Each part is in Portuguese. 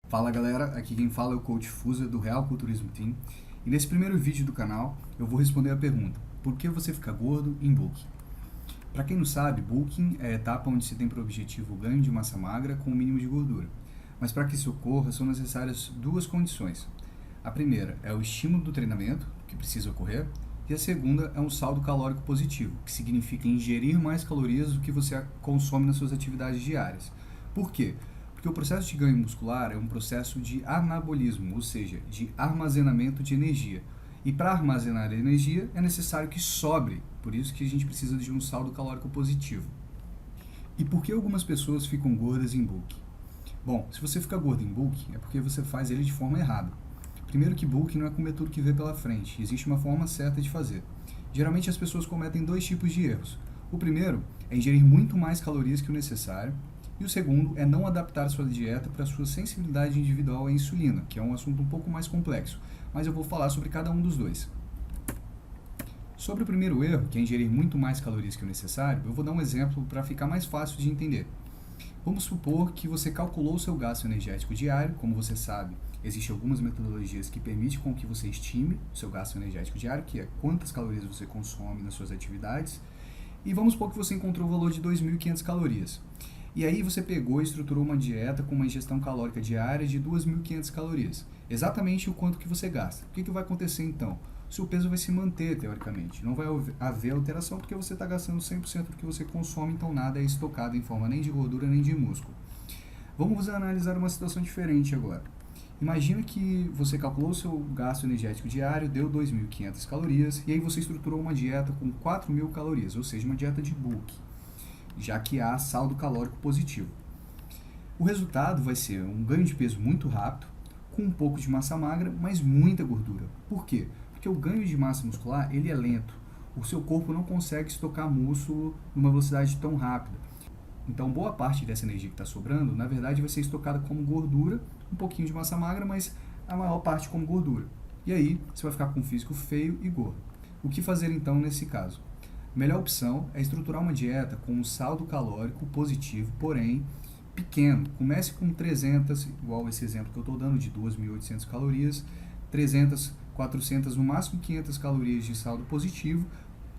Fala galera, aqui quem fala é o Coach Fusa do Real Culturismo Team e nesse primeiro vídeo do canal eu vou responder a pergunta: por que você fica gordo em bulking? Para quem não sabe, bulking é a etapa onde se tem por objetivo o ganho de massa magra com o mínimo de gordura. Mas para que isso ocorra são necessárias duas condições. A primeira é o estímulo do treinamento, que precisa ocorrer, e a segunda é um saldo calórico positivo, que significa ingerir mais calorias do que você consome nas suas atividades diárias. Por quê? Porque o processo de ganho muscular é um processo de anabolismo, ou seja, de armazenamento de energia. E para armazenar energia é necessário que sobre, por isso que a gente precisa de um saldo calórico positivo. E por que algumas pessoas ficam gordas em bulking? Bom, se você fica gordo em bulking é porque você faz ele de forma errada. Primeiro que bulking não é comer tudo que vê pela frente, existe uma forma certa de fazer. Geralmente as pessoas cometem dois tipos de erros. O primeiro é ingerir muito mais calorias que o necessário, e o segundo é não adaptar a sua dieta para a sua sensibilidade individual à insulina, que é um assunto um pouco mais complexo, mas eu vou falar sobre cada um dos dois. Sobre o primeiro erro, que é ingerir muito mais calorias que o necessário, eu vou dar um exemplo para ficar mais fácil de entender. Vamos supor que você calculou o seu gasto energético diário. Como você sabe, existem algumas metodologias que permitem com que você estime o seu gasto energético diário, que é quantas calorias você consome nas suas atividades, e vamos supor que você encontrou o valor de 2.500 calorias. E aí você pegou e estruturou uma dieta com uma ingestão calórica diária de 2.500 calorias. Exatamente o quanto que você gasta. O que vai acontecer então? O seu peso vai se manter, teoricamente. Não vai haver alteração porque você está gastando 100% do que você consome, então nada é estocado em forma nem de gordura nem de músculo. Vamos analisar uma situação diferente agora. Imagina que você calculou o seu gasto energético diário, deu 2.500 calorias, e aí você estruturou uma dieta com 4.000 calorias, ou seja, uma dieta de bulk, já que há saldo calórico positivo. O resultado vai ser um ganho de peso muito rápido, com um pouco de massa magra, mas muita gordura. Por quê? Porque o ganho de massa muscular ele é lento. O seu corpo não consegue estocar músculo numa velocidade tão rápida. Então, boa parte dessa energia que está sobrando, na verdade, vai ser estocada como gordura, um pouquinho de massa magra, mas a maior parte como gordura. E aí, você vai ficar com um físico feio e gordo. O que fazer então nesse caso? A melhor opção é estruturar uma dieta com um saldo calórico positivo, porém pequeno. Comece com 300, igual esse exemplo que eu estou dando, de 2.800 calorias, 300, 400, no máximo 500 calorias de saldo positivo,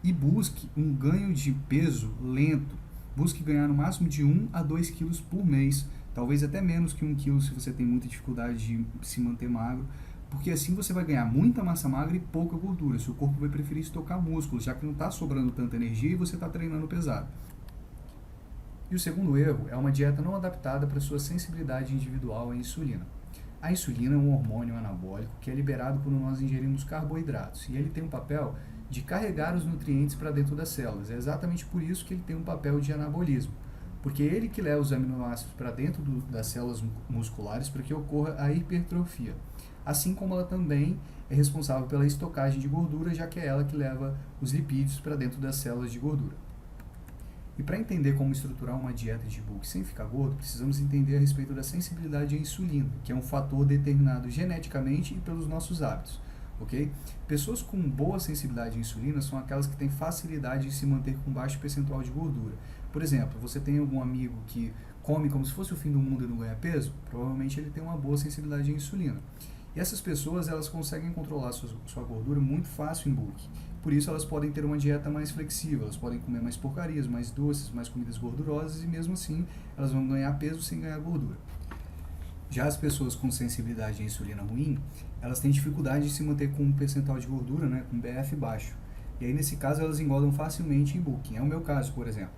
e busque um ganho de peso lento. Busque ganhar no máximo de 1 a 2 quilos por mês, talvez até menos que 1 quilo se você tem muita dificuldade de se manter magro, porque assim você vai ganhar muita massa magra e pouca gordura. Seu corpo vai preferir estocar músculos, já que não está sobrando tanta energia e você está treinando pesado. E o segundo erro é uma dieta não adaptada para sua sensibilidade individual à insulina. A insulina é um hormônio anabólico que é liberado quando nós ingerimos carboidratos, e ele tem um papel de carregar os nutrientes para dentro das células. É exatamente por isso que ele tem um papel de anabolismo, porque é ele que leva os aminoácidos para dentro das células musculares para que ocorra a hipertrofia. Assim como ela também é responsável pela estocagem de gordura, já que é ela que leva os lipídios para dentro das células de gordura. E para entender como estruturar uma dieta de bulk sem ficar gordo, precisamos entender a respeito da sensibilidade à insulina, que é um fator determinado geneticamente e pelos nossos hábitos. Okay? Pessoas com boa sensibilidade à insulina são aquelas que têm facilidade em se manter com baixo percentual de gordura. Por exemplo, você tem algum amigo que come como se fosse o fim do mundo e não ganha peso? Provavelmente ele tem uma boa sensibilidade à insulina. E essas pessoas elas conseguem controlar sua gordura muito fácil em bulk. Por isso elas podem ter uma dieta mais flexível, elas podem comer mais porcarias, mais doces, mais comidas gordurosas, e mesmo assim elas vão ganhar peso sem ganhar gordura. Já as pessoas com sensibilidade à insulina ruim, elas têm dificuldade de se manter com um percentual de gordura, né, com BF baixo. E aí nesse caso elas engordam facilmente em bulking. É o meu caso, por exemplo.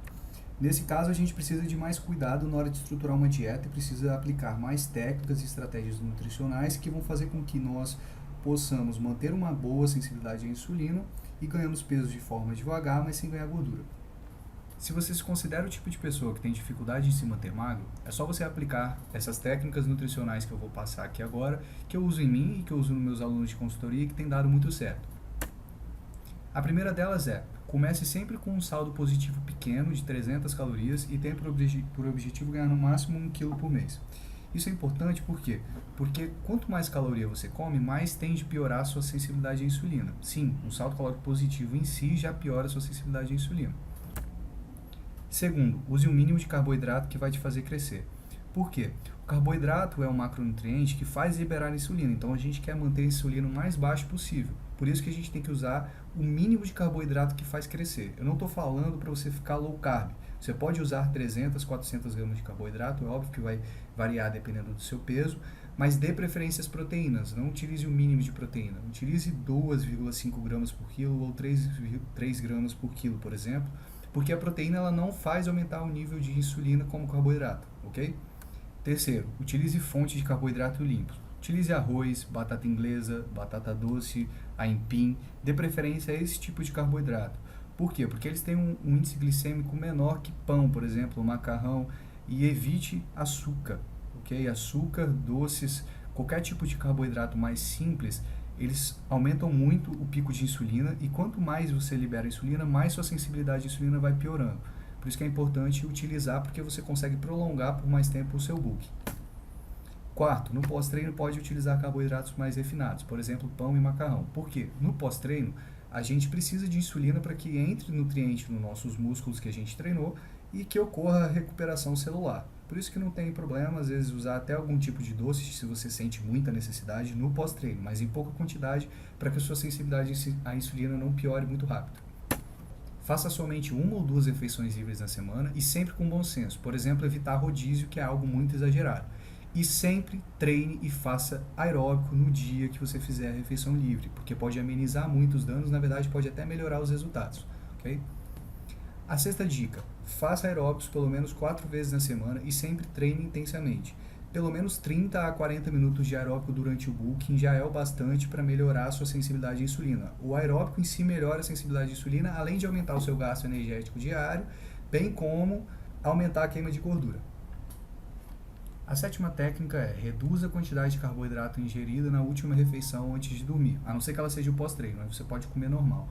Nesse caso a gente precisa de mais cuidado na hora de estruturar uma dieta e precisa aplicar mais técnicas e estratégias nutricionais que vão fazer com que nós possamos manter uma boa sensibilidade à insulina e ganhamos peso de forma devagar, mas sem ganhar gordura. Se você se considera o tipo de pessoa que tem dificuldade em se manter magro, é só você aplicar essas técnicas nutricionais que eu vou passar aqui agora, que eu uso em mim e que eu uso nos meus alunos de consultoria e que tem dado muito certo. A primeira delas é: comece sempre com um saldo positivo pequeno de 300 calorias e tenha por objetivo ganhar no máximo 1 kg por mês. Isso é importante por quê? Porque quanto mais caloria você come, mais tende a piorar a sua sensibilidade à insulina. Sim, um saldo calórico positivo em si já piora a sua sensibilidade à insulina. Segundo, use o mínimo de carboidrato que vai te fazer crescer. Por quê? O carboidrato é um macronutriente que faz liberar insulina, então a gente quer manter a insulina o mais baixo possível. Por isso que a gente tem que usar o mínimo de carboidrato que faz crescer. Eu não estou falando para você ficar low carb. Você pode usar 300, 400 gramas de carboidrato, é óbvio que vai variar dependendo do seu peso, mas dê preferência às proteínas. Não utilize o mínimo de proteína. Utilize 2,5 gramas por quilo ou 3 gramas por quilo, por exemplo, porque a proteína ela não faz aumentar o nível de insulina como carboidrato, ok? Terceiro, utilize fontes de carboidrato limpos. Utilize arroz, batata inglesa, batata doce, aipim, dê preferência a esse tipo de carboidrato. Por quê? Porque eles têm um índice glicêmico menor que pão, por exemplo, macarrão, e evite açúcar, ok? Açúcar, doces, qualquer tipo de carboidrato mais simples, eles aumentam muito o pico de insulina e quanto mais você libera insulina, mais sua sensibilidade à insulina vai piorando. Por isso que é importante utilizar, porque você consegue prolongar por mais tempo o seu book. Quarto, no pós-treino pode utilizar carboidratos mais refinados, por exemplo, pão e macarrão. Por quê? No pós-treino, a gente precisa de insulina para que entre nutriente nos nossos músculos que a gente treinou e que ocorra a recuperação celular. Por isso que não tem problema, às vezes, usar até algum tipo de doce, se você sente muita necessidade, no pós-treino, mas em pouca quantidade, para que a sua sensibilidade à insulina não piore muito rápido. Faça somente 1 ou 2 refeições livres na semana e sempre com bom senso. Por exemplo, evitar rodízio, que é algo muito exagerado. E sempre treine e faça aeróbico no dia que você fizer a refeição livre, porque pode amenizar muito os danos, na verdade pode até melhorar os resultados. Okay? A sexta dica, faça aeróbicos pelo menos 4 vezes na semana e sempre treine intensamente. Pelo menos 30 a 40 minutos de aeróbico durante o bulking já é o bastante para melhorar a sua sensibilidade à insulina. O aeróbico em si melhora a sensibilidade à insulina, além de aumentar o seu gasto energético diário, bem como aumentar a queima de gordura. A sétima técnica é reduza a quantidade de carboidrato ingerida na última refeição antes de dormir, a não ser que ela seja o pós-treino, mas você pode comer normal.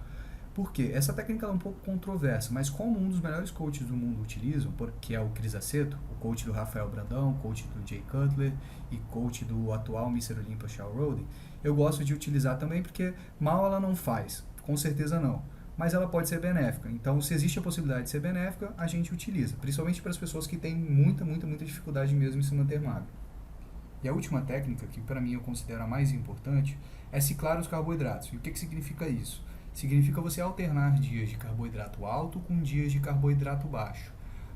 Por quê? Essa técnica é um pouco controversa, mas como um dos melhores coaches do mundo utilizam, que é o Chris Aceto, o coach do Rafael Brandão, coach do Jay Cutler e coach do atual Mr. Olympia Shawn Rhoden, eu gosto de utilizar também porque mal ela não faz, com certeza não, mas ela pode ser benéfica. Então, se existe a possibilidade de ser benéfica, a gente utiliza, principalmente para as pessoas que têm muita dificuldade mesmo em se manter magro. E a última técnica, que para mim eu considero a mais importante, é ciclar os carboidratos. E o que significa isso? Significa você alternar dias de carboidrato alto com dias de carboidrato baixo.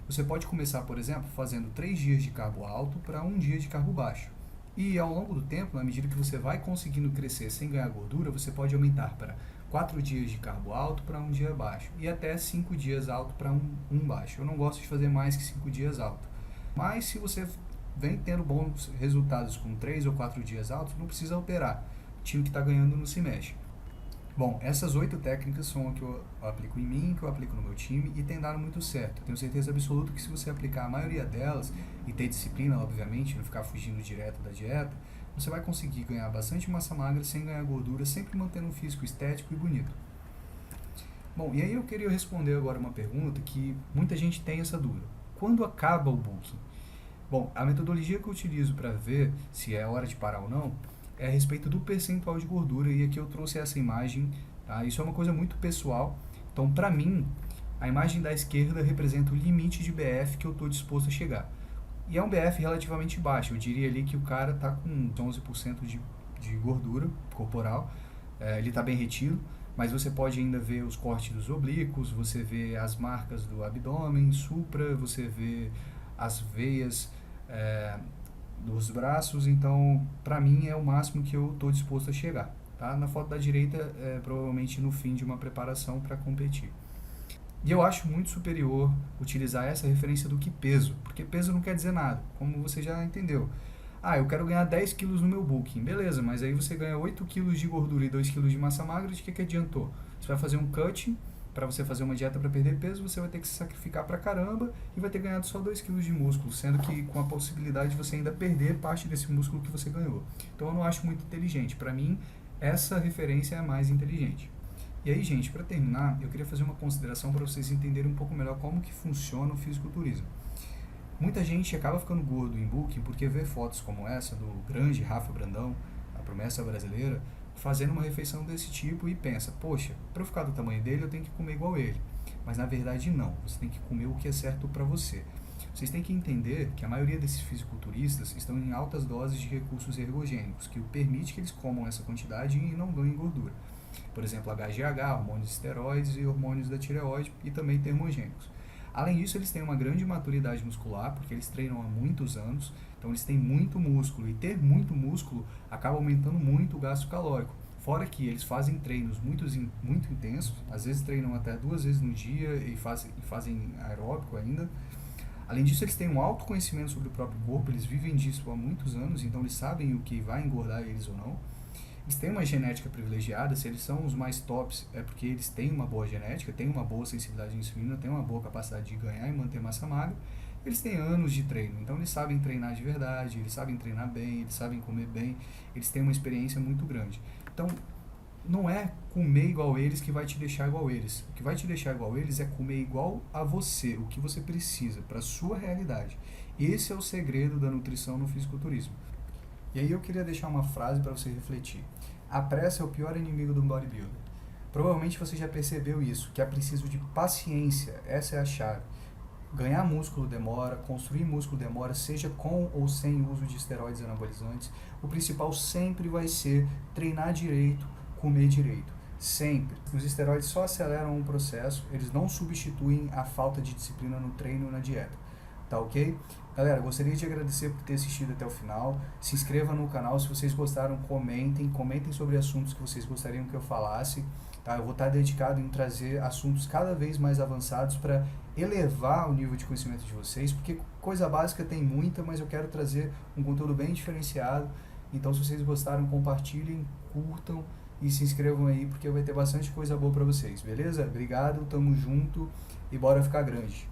Você pode começar, por exemplo, fazendo 3 dias de carbo alto para 1 dia de carbo baixo. E ao longo do tempo, na medida que você vai conseguindo crescer sem ganhar gordura, você pode aumentar para 4 dias de carbo alto para 1 dia baixo. E até 5 dias alto para 1 baixo. Eu não gosto de fazer mais que 5 dias alto. Mas se você vem tendo bons resultados com 3 ou 4 dias altos, não precisa alterar. O time que está ganhando não se mexe. Bom, essas 8 técnicas são as que eu aplico em mim, que eu aplico no meu time e tem dado muito certo. Eu tenho certeza absoluta que se você aplicar a maioria delas e ter disciplina, obviamente, não ficar fugindo direto da dieta, você vai conseguir ganhar bastante massa magra sem ganhar gordura, sempre mantendo um físico estético e bonito. Bom, e aí eu queria responder agora uma pergunta que muita gente tem essa dúvida. Quando acaba o bulking? Bom, a metodologia que eu utilizo para ver se é hora de parar ou não é a respeito do percentual de gordura, e aqui eu trouxe essa imagem, tá? Isso é uma coisa muito pessoal, então para mim, a imagem da esquerda representa o limite de BF que eu estou disposto a chegar. E é um BF relativamente baixo, eu diria ali que o cara está com 11% de gordura corporal, ele está bem retido, mas você pode ainda ver os cortes dos oblíquos, você vê as marcas do abdômen, supra, você vê as veias dos braços, então para mim é o máximo que eu estou disposto a chegar. Tá? Na foto da direita é provavelmente no fim de uma preparação para competir. E eu acho muito superior utilizar essa referência do que peso, porque peso não quer dizer nada, como você já entendeu. Ah, eu quero ganhar 10 quilos no meu bulking, beleza, mas aí você ganha 8 quilos de gordura e 2 quilos de massa magra, de que adiantou? Você vai fazer um cut, para você fazer uma dieta para perder peso, você vai ter que se sacrificar pra caramba e vai ter ganhado só 2 kg de músculo, sendo que com a possibilidade de você ainda perder parte desse músculo que você ganhou. Então eu não acho muito inteligente. Para mim, essa referência é a mais inteligente. E aí, gente, para terminar, eu queria fazer uma consideração para vocês entenderem um pouco melhor como que funciona o fisiculturismo. Muita gente acaba ficando gordo em bulking porque vê fotos como essa do grande Rafa Brandão, a promessa brasileira, fazendo uma refeição desse tipo e pensa, poxa, para eu ficar do tamanho dele eu tenho que comer igual ele. Mas na verdade não, você tem que comer o que é certo para você. Vocês têm que entender que a maioria desses fisiculturistas estão em altas doses de recursos ergogênicos, que permite que eles comam essa quantidade e não ganhem gordura. Por exemplo, HGH, hormônios esteroides e hormônios da tireoide e também termogênicos. Além disso, eles têm uma grande maturidade muscular, porque eles treinam há muitos anos, então eles têm muito músculo, e ter muito músculo acaba aumentando muito o gasto calórico. Fora que eles fazem treinos muito intensos, às vezes treinam até 2 vezes no dia e fazem aeróbico ainda. Além disso, eles têm um autoconhecimento sobre o próprio corpo, eles vivem disso há muitos anos, então eles sabem o que vai engordar eles ou não. Eles têm uma genética privilegiada, se eles são os mais tops é porque eles têm uma boa genética, têm uma boa sensibilidade à insulina, têm uma boa capacidade de ganhar e manter massa magra. Eles têm anos de treino, então eles sabem treinar de verdade, eles sabem treinar bem, eles sabem comer bem, eles têm uma experiência muito grande. Então, não é comer igual eles que vai te deixar igual eles. O que vai te deixar igual eles é comer igual a você, o que você precisa para a sua realidade. Esse é o segredo da nutrição no fisiculturismo. E aí eu queria deixar uma frase para você refletir. A pressa é o pior inimigo do bodybuilder. Provavelmente você já percebeu isso, que é preciso de paciência, essa é a chave. Ganhar músculo demora, construir músculo demora, seja com ou sem uso de esteroides anabolizantes. O principal sempre vai ser treinar direito, comer direito. Sempre. Os esteroides só aceleram o processo, eles não substituem a falta de disciplina no treino e na dieta. Tá ok? Galera, gostaria de agradecer por ter assistido até o final. Se inscreva no canal, se vocês gostaram, comentem sobre assuntos que vocês gostariam que eu falasse. Tá? Eu vou estar dedicado em trazer assuntos cada vez mais avançados para elevar o nível de conhecimento de vocês, porque coisa básica tem muita, mas eu quero trazer um conteúdo bem diferenciado. Então, se vocês gostaram, compartilhem, curtam e se inscrevam aí, porque vai ter bastante coisa boa para vocês, beleza? Obrigado, tamo junto e bora ficar grande.